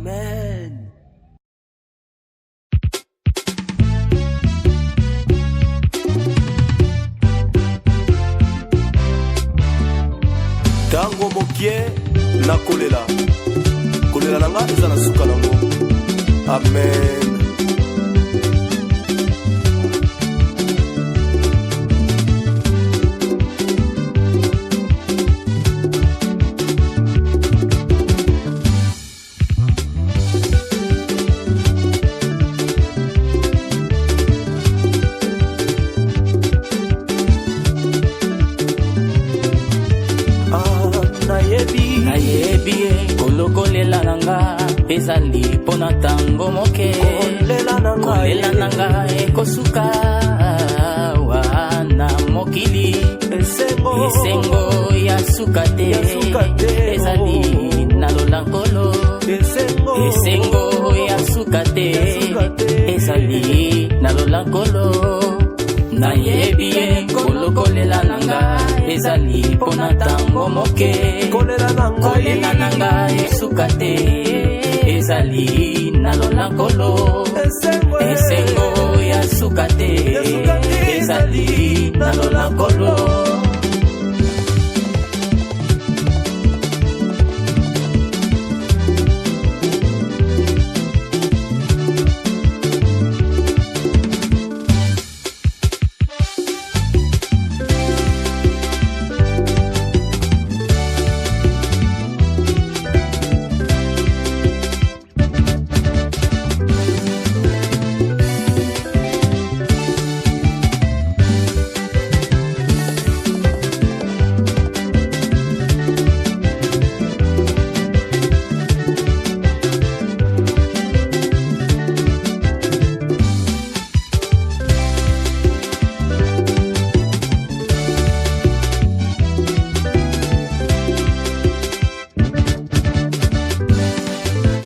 Amen. Tango mokie na kolela nanga eza na suka nango. Amen. Kolela nanga ezali pona tango moke. Kolela nanga ekosuka wana mokili. Esengo ya sukate ezali na lolankolo. Esengo ya sukate ezali na lolankolo. Nayebi kolela nanga ezali pona tango moke. Kolela nanga esukate ezali na lolankolo. Esengo ya sukate ezali na lolankolo.